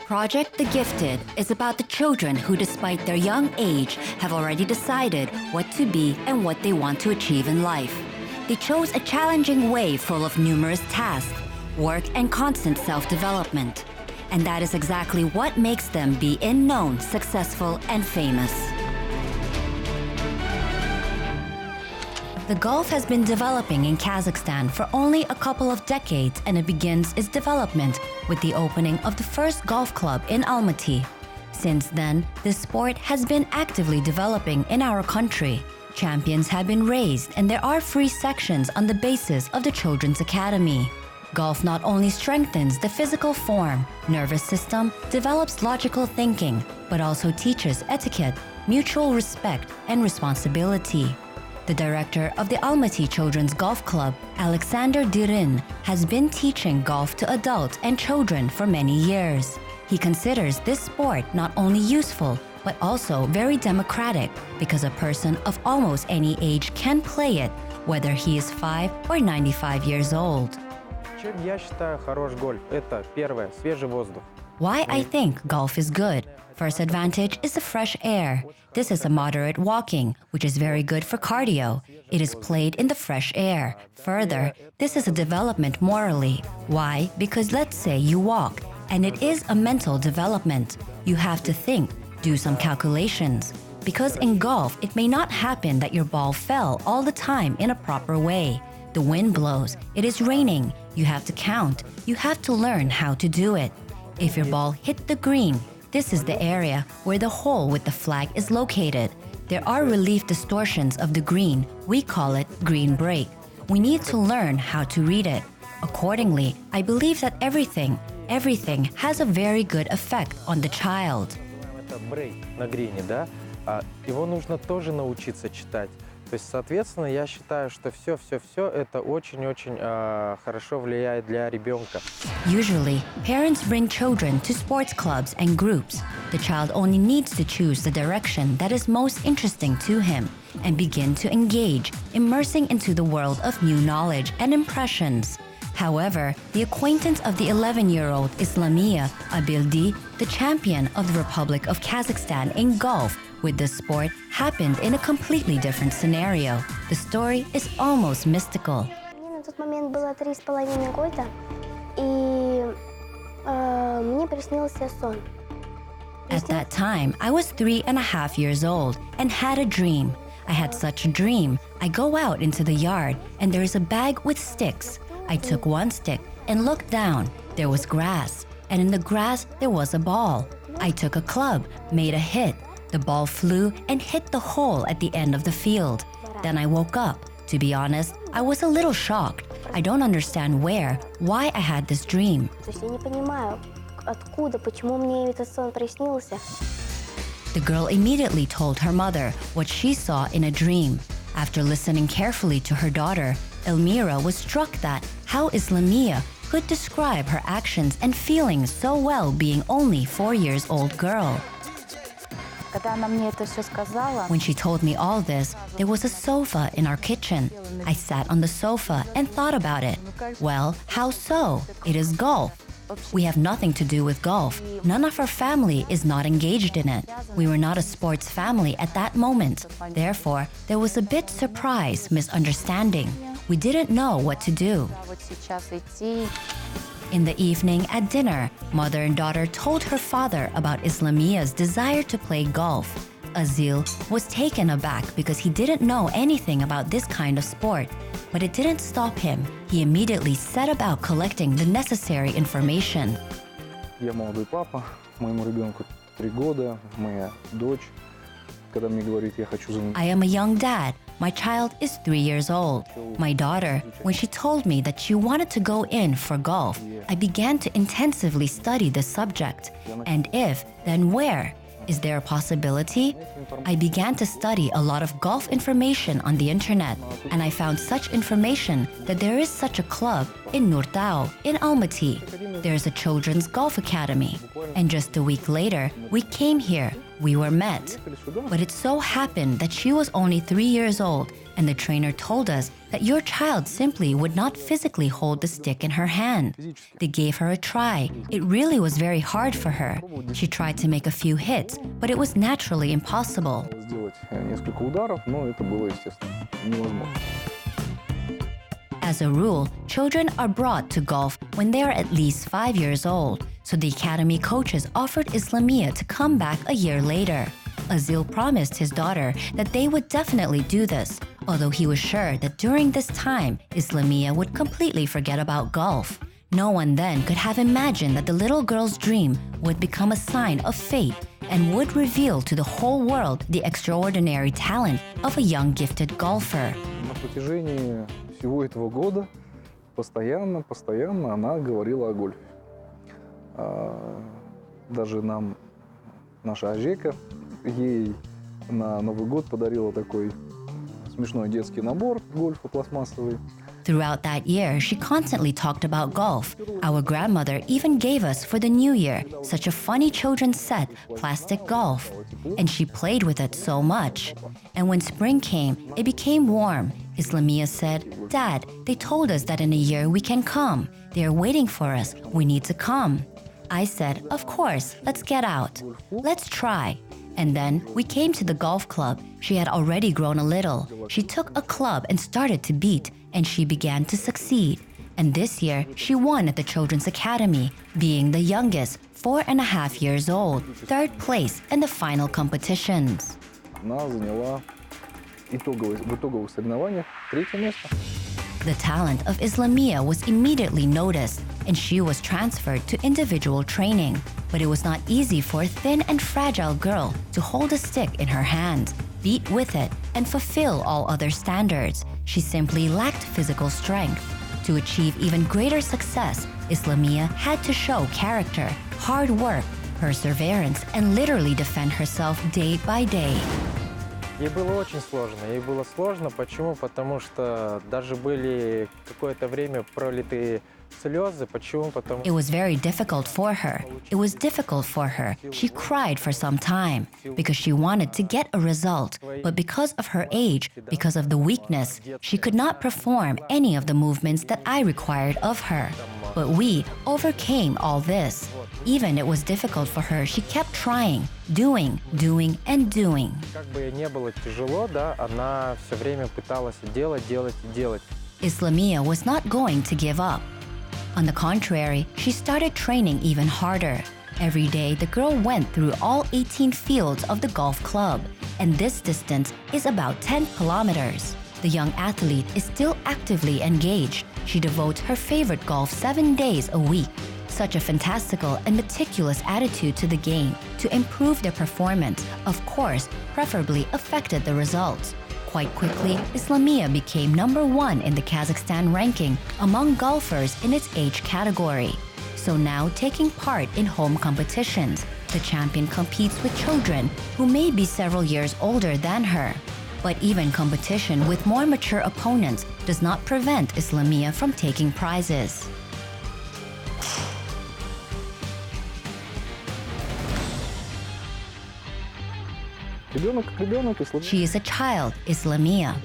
Project The Gifted is about the children who, despite their young age, have already decided what to be and what they want to achieve in life. They chose a challenging way full of numerous tasks, work, and constant self-development. And that is exactly what makes them be known, successful, and famous. The golf has been developing in Kazakhstan for only a couple of decades, and it begins its development with the opening of the first golf club in Almaty. Since then, this sport has been actively developing in our country. Champions have been raised, and there are free sections on the basis of the Children's Academy. Golf not only strengthens the physical form, nervous system, develops logical thinking, but also teaches etiquette, mutual respect, and responsibility. The director of the Almaty Children's Golf Club, Alexander Dirin, has been teaching golf to adults and children for many years. He considers this sport not only useful, but also very democratic because a person of almost any age can play it, whether he is 5 or 95 years old. Я считаю, хорош гольф. Это первое, свежий воздух. Why I think golf is good. First advantage is the fresh air. This is a moderate walking, which is very good for cardio. It is played in the fresh air. Further, this is a development morally. Why? Because let's say you walk, and it is a mental development. You have to think, do some calculations. Because in golf, it may not happen that your ball fell all the time in a proper way. The wind blows, it is raining, you have to count, you have to learn how to do it. If your ball hit the green, this is the area where the hole with the flag is located. There are relief distortions of the green, we call it green break. We need to learn how to read it. Accordingly, I believe that everything has a very good effect on the child. Это брейк на грине, да? Его нужно тоже научиться читать. То есть, соответственно, я считаю, что все это очень-очень хорошо влияет для ребенка. Usually, parents bring children to sports clubs and groups. The child only needs to choose the direction that is most interesting to him and begin to engage, immersing into the world of new knowledge and impressions. However, the acquaintance of the 11-year-old Islamia Abeldi, the champion of the Republic of Kazakhstan in golf, with this sport happened in a completely different scenario. The story is almost mystical. Мне на тот момент было 3,5 года, и мне приснился сон. At that time, I was 3.5 years old and had a dream. I had such a dream. I go out into the yard and there is a bag with sticks. I took one stick and looked down. There was grass, and in the grass there was a ball. I took a club, made a hit. The ball flew and hit the hole at the end of the field. Then I woke up. To be honest, I was a little shocked. I don't understand why I had this dream. То есть я не понимаю, откуда, почему мне этот сон приснился. The girl immediately told her mother what she saw in a dream. After listening carefully to her daughter, Elmira was struck that how Islamia could describe her actions and feelings so well being only 4 years old girl. When she told me all this, there was a sofa in our kitchen. I sat on the sofa and thought about it. Well, how so? It is golf. We have nothing to do with golf. None of our family is not engaged in it. We were not a sports family at that moment. Therefore, there was a bit surprise, misunderstanding. We didn't know what to do. In the evening at dinner, mother and daughter told her father about Islamia's desire to play golf. Azil was taken aback because he didn't know anything about this kind of sport. But it didn't stop him. He immediately set about collecting the necessary information. Я молодой папа, моему ребенку 3 года, моя дочь, когда мне говорит, я хочу заниматься. I am a young dad. My child is 3 years old. My daughter, when she told me that she wanted to go in for golf, I began to intensively study the subject. And if, then where? Is there a possibility? I began to study a lot of golf information on the internet, and I found such information that there is such a club in Nurtao, in Almaty. There is a children's golf academy. And just a week later, we came here. We were met. But it so happened that she was only 3 years old, and the trainer told us that your child simply would not physically hold the stick in her hand. They gave her a try. It really was very hard for her. She tried to make a few hits, but it was naturally impossible. Сделать несколько ударов, но это было, естественно, невозможно. As a rule, children are brought to golf when they are at least 5 years old, so the academy coaches offered Islamia to come back a year later. Azil promised his daughter that they would definitely do this, although he was sure that during this time, Islamia would completely forget about golf. No one then could have imagined that the little girl's dream would become a sign of fate and would reveal to the whole world the extraordinary talent of a young gifted golfer. На протяжении всего этого года постоянно она говорила о гольфе. Даже нам наша Ажека ей на Новый год подарила такой смешной детский набор гольфа пластмассовый. Throughout that year, she constantly talked about golf. Our grandmother even gave us for the new year such a funny children's set, plastic golf. And she played with it so much. And when spring came, it became warm. Islamia said, "Dad, they told us that in a year we can come. They are waiting for us. We need to come." I said, "Of course, let's get out. Let's try." And then we came to the golf club. She had already grown a little. She took a club and started to beat, and she began to succeed. And this year, she won at the Children's Academy, being the youngest, 4.5 years old, third place in the final competitions. Она заняла в итоговых соревнованиях 3-е место. The talent of Islamia was immediately noticed, and she was transferred to individual training. But it was not easy for a thin and fragile girl to hold a stick in her hand, beat with it, and fulfill all other standards. She simply lacked physical strength. To achieve even greater success, Islamia had to show character, hard work, perseverance, and literally defend herself day by day. Ей было очень сложно. Ей было сложно. Почему? Потому что даже были какое-то время пролитые слезы. Почему? Потому It was very difficult for her. It was difficult for her. She cried for some time because she wanted to get a result. But because of her age, because of the weakness, she could not perform any of the movements that I required of her. But we overcame all this. Even it was difficult for her, she kept trying, doing, and doing. как бы ей не было тяжело, да, она все время пыталась делать. Islamia was not going to give up. On the contrary, she started training even harder. Every day, the girl went through all 18 fields of the golf club, and this distance is about 10 kilometers. The young athlete is still actively engaged. She devotes her favorite golf 7 days a week. Such a fantastical and meticulous attitude to the game to improve their performance, of course, preferably affected the results. Quite quickly, Islamia became #1 in the Kazakhstan ranking among golfers in its age category. So now, taking part in home competitions, the champion competes with children who may be several years older than her. But even competition with more mature opponents does not prevent Islamia from taking prizes. She is a child, Islamia.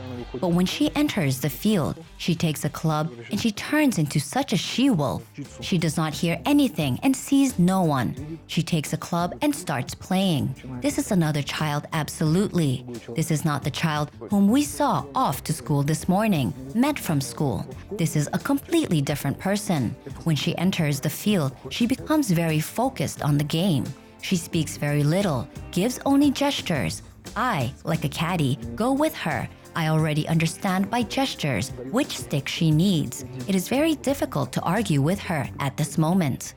But when she enters the field, she takes a club and she turns into such a she-wolf. She does not hear anything and sees no one. She takes a club and starts playing. This is another child, absolutely. This is not the child whom we saw off to school this morning, met from school. This is a completely different person. When she enters the field, she becomes very focused on the game. She speaks very little, gives only gestures. I, like a caddy, go with her. I already understand by gestures which stick she needs. It is very difficult to argue with her at this moment.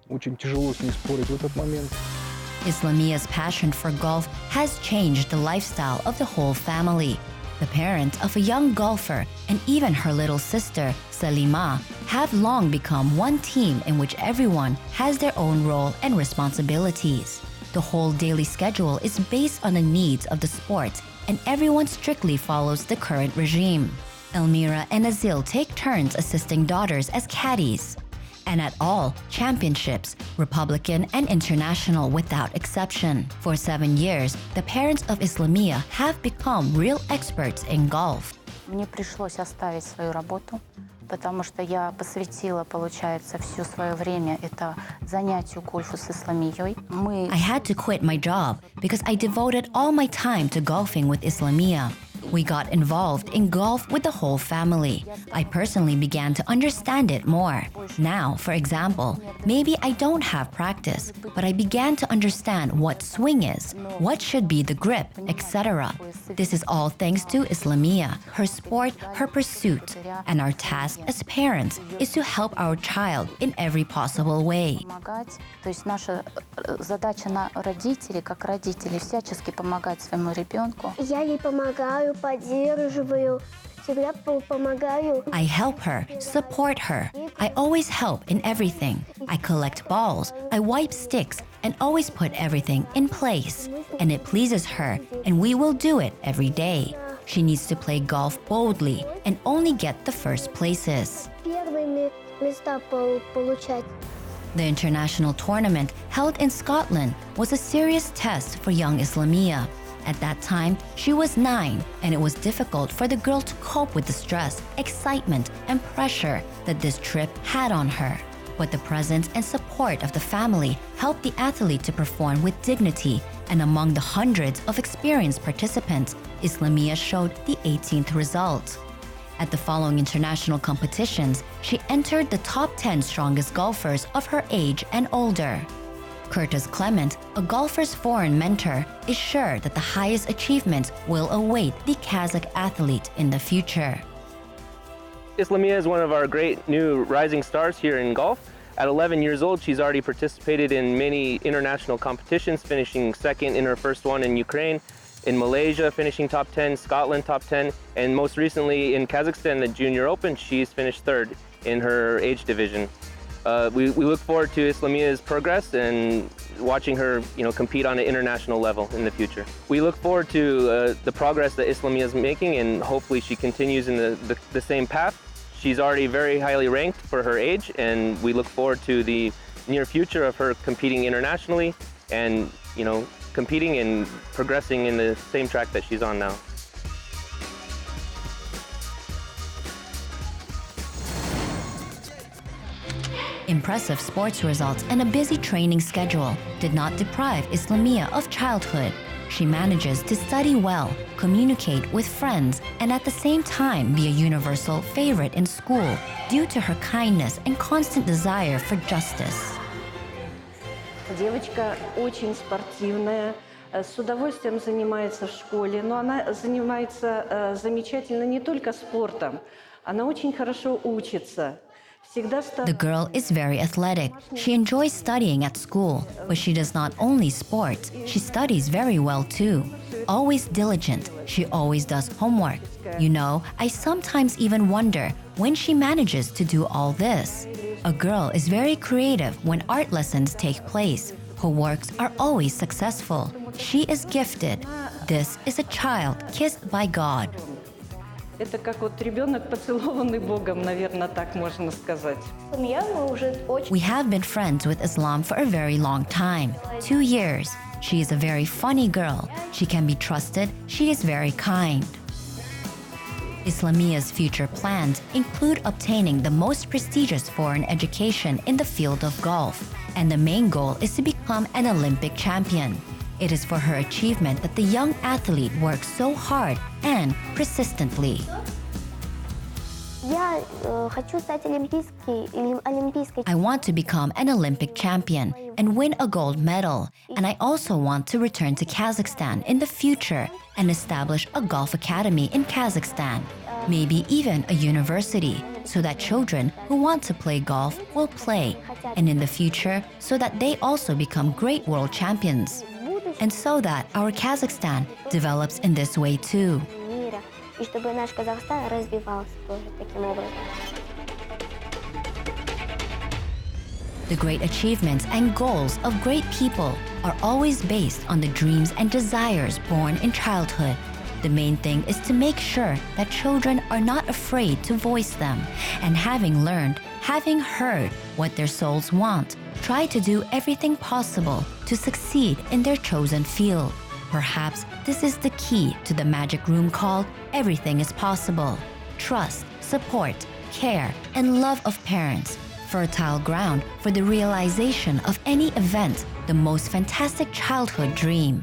Очень тяжело с ней спорить в этот момент. Islamia's passion for golf has changed the lifestyle of the whole family. The parents of a young golfer and even her little sister, Salima, have long become one team in which everyone has their own role and responsibilities. The whole daily schedule is based on the needs of the sport, and everyone strictly follows the current regime. Elmira and Azil take turns assisting daughters as caddies. and at all championships, Republican and international without exception. For 7 years, the parents of Islamia have become real experts in golf. Мне пришлось оставить свою работу, потому что я посвятила, получается, все свое время это занятию гольфу с Исламией. I had to quit my job because I devoted all my time to golfing with Islamia. We got involved in golf with the whole family. I personally began to understand it more. Now, for example, maybe I don't have practice, but I began to understand what swing is, what should be the grip, etc. This is all thanks to Islamia, her sport, her pursuit. And our task as parents is to help our child in every possible way. То есть наша задача на родителей, как родители, всячески помогать своему ребенку. Я ей помогаю, поддерживаю, всегда помогаю. I help her, support her. I always help in everything. I collect balls, I wipe sticks, and always put everything in place. And it pleases her, and we will do it every day. She needs to play golf boldly and only get the first places. Первыми места получать. The international tournament held in Scotland was a serious test for young Islamia. At that time, she was 9, and it was difficult for the girl to cope with the stress, excitement, and pressure that this trip had on her. But the presence and support of the family helped the athlete to perform with dignity, and among the hundreds of experienced participants, Islamia showed the 18th result. At the following international competitions, she entered the top 10 strongest golfers of her age and older. Curtis Clement, a golfer's foreign mentor, is sure that the highest achievements will await the Kazakh athlete in the future. Islamia is one of our great new rising stars here in golf. At 11 years old, she's already participated in many international competitions, finishing second in her first one in Ukraine, in Malaysia, finishing top 10, Scotland top 10, and most recently in Kazakhstan, the Junior Open, she's finished third in her age division. We look forward to Islamia's progress and watching her, compete on an international level in the future. We look forward to the progress that Islamia is making, and hopefully she continues in the same path. She's already very highly ranked for her age, and we look forward to the near future of her competing internationally and, competing and progressing in the same track that she's on now. Impressive sports results and a busy training schedule did not deprive Islamia of childhood. She manages to study well, communicate with friends, and at the same time be a universal favorite in school due to her kindness and constant desire for justice. Девочка очень спортивная, с удовольствием занимается в школе, но она занимается замечательно не только спортом, она очень хорошо учится. The girl is very athletic. She enjoys studying at school, but she does not only sports, she studies very well too. Always diligent, she always does homework. I sometimes even wonder when she manages to do all this. A girl is very creative when art lessons take place. Her works are always successful. She is gifted. This is a child kissed by God. Это как вот ребенок, поцелованный Богом, наверное, так можно сказать. We have been friends with Islam for a very long time, 2 years. She is a very funny girl. She can be trusted. She is very kind. Islamia's future plans include obtaining the most prestigious foreign education in the field of golf, and the main goal is to become an Olympic champion. It is for her achievement that the young athlete works so hard and persistently. I want to become an Olympic champion and win a gold medal. And I also want to return to Kazakhstan in the future and establish a golf academy in Kazakhstan, maybe even a university, so that children who want to play golf will play, and in the future, so that they also become great world champions. And so that our Kazakhstan develops in this way too. И чтобы наш Казахстан развивался тоже таким образом. The great achievements and goals of great people are always based on the dreams and desires born in childhood. The main thing is to make sure that children are not afraid to voice them, and having learned having heard what their souls want, try to do everything possible to succeed in their chosen field. Perhaps this is the key to the magic room called Everything is Possible. Trust, support, care, and love of parents. Fertile ground for the realization of any event, the most fantastic childhood dream.